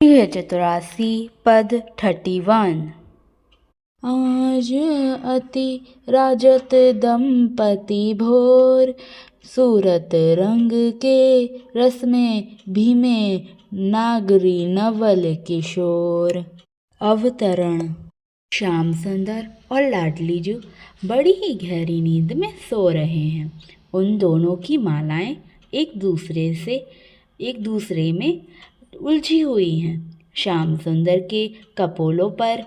चतुरासी पद 31। आज अति राजत दंपति भोर, सूरत रंग के रस में भीमे नागरी नवल किशोर। अवतरण। श्याम सुंदर और लाडली जू बड़ी ही गहरी नींद में सो रहे हैं। उन दोनों की मालाएं एक दूसरे में उलझी हुई हैं। श्याम सुंदर के कपोलों पर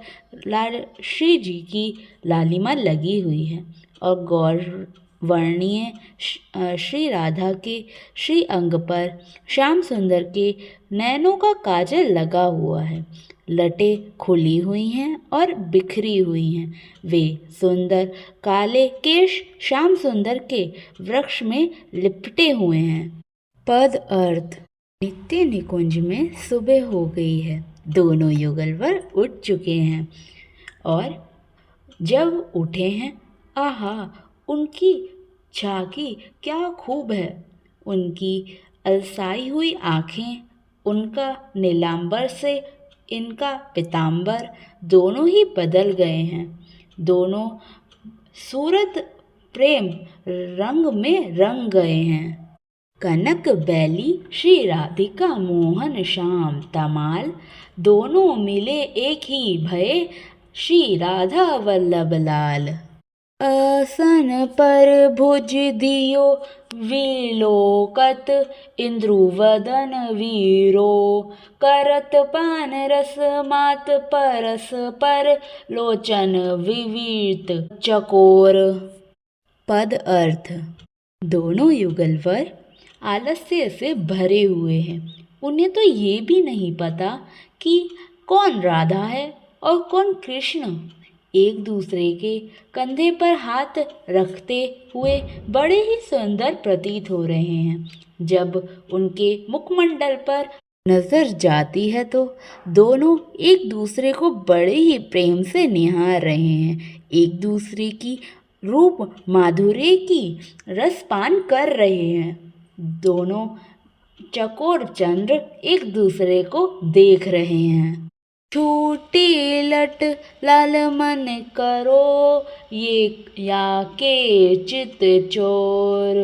श्री जी की लालिमा लगी हुई है और गौर वर्णीय श्री राधा के श्री अंग पर श्याम सुंदर के नैनों का काजल लगा हुआ है। लटें खुली हुई हैं और बिखरी हुई हैं। वे सुंदर काले केश श्याम सुंदर के वृक्ष में लिपटे हुए हैं। पद अर्थ। नित्य निकुंज में सुबह हो गई है। दोनों युगलवर उठ चुके हैं और जब उठे हैं, आहा, उनकी झांकी क्या खूब है। उनकी अलसाई हुई आँखें, उनका नीलांबर से इनका पीतांबर दोनों ही बदल गए हैं। दोनों सूरत प्रेम रंग में रंग गए हैं। कनक बैली श्री राधिका मोहन श्याम तमाल, दोनों मिले एक ही भये श्री राधा वल्लभ लाल। आसन पर भुज दियो विलोकत, इंद्रुवदन वीरो, करत पान रस मात परस पर, लोचन विवित चकोर। पद अर्थ। दोनों युगलवर आलस्य से भरे हुए हैं। उन्हें तो ये भी नहीं पता कि कौन राधा है और कौन कृष्ण। एक दूसरे के कंधे पर हाथ रखते हुए बड़े ही सुंदर प्रतीत हो रहे हैं। जब उनके मुखमंडल पर नजर जाती है तो दोनों एक दूसरे को बड़े ही प्रेम से निहार रहे हैं। एक दूसरे की रूप माधुर्य की रसपान कर रहे हैं। दोनों चकोर चंद्र एक दूसरे को देख रहे हैं। छूटी लट लाल मन करो, ये या के चित चोर,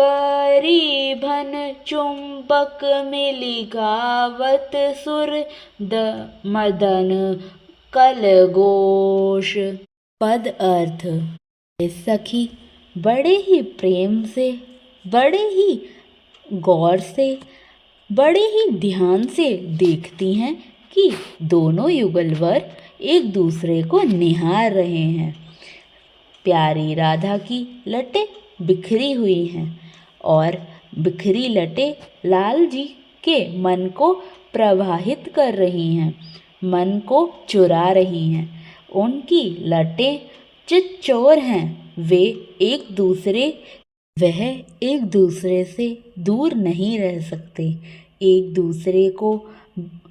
परिभन चुंबक मिली गावत सुर, मदन कल घोष। पद अर्थ। सखी बड़े ही प्रेम से, बड़े ही गौर से, बड़े ही ध्यान से देखती हैं कि दोनों युगलवर एक दूसरे को निहार रहे हैं। प्यारी राधा की लटें बिखरी हुई हैं और बिखरी लटें लाल जी के मन को प्रवाहित कर रही हैं, मन को चुरा रही हैं। उनकी लटें चितचोर हैं। वह एक दूसरे से दूर नहीं रह सकते। एक दूसरे को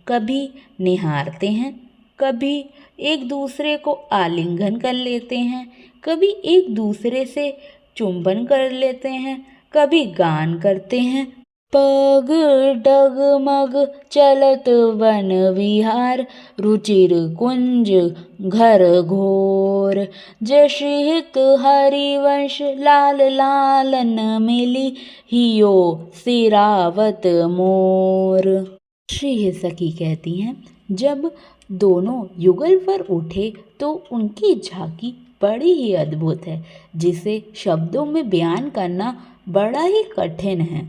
कभी निहारते हैं, कभी एक दूसरे को आलिंगन कर लेते हैं, कभी एक दूसरे से चुंबन कर लेते हैं, कभी गान करते हैं। पग डगमग चलत वन विहार, रुचिर कुंज घर घोर, जशिहित हरिवंश लाल लालन मिली, हियो सिरावत मोर। श्री सखी कहती हैं, जब दोनों युगलवर उठे तो उनकी झांकी बड़ी ही अद्भुत है, जिसे शब्दों में बयान करना बड़ा ही कठिन है।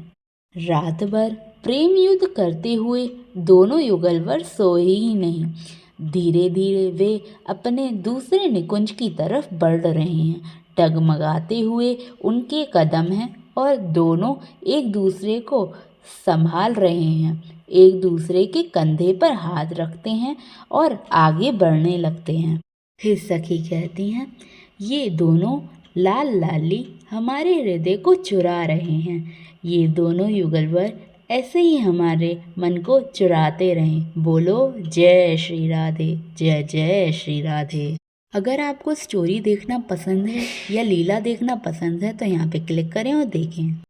रात भर प्रेम युद्ध करते हुए दोनों युगलवर सोए ही नहीं। धीरे धीरे वे अपने दूसरे निकुंज की तरफ बढ़ रहे हैं। डगमगाते हुए उनके कदम हैं और दोनों एक दूसरे को संभाल रहे हैं। एक दूसरे के कंधे पर हाथ रखते हैं और आगे बढ़ने लगते हैं। फिर सखी कहती हैं, ये दोनों लाल लाली हमारे हृदय को चुरा रहे हैं। ये दोनों युगलवर ऐसे ही हमारे मन को चुराते रहें। बोलो जय श्री राधे, जय जय श्री राधे। अगर आपको स्टोरी देखना पसंद है या लीला देखना पसंद है तो यहाँ पे क्लिक करें और देखें।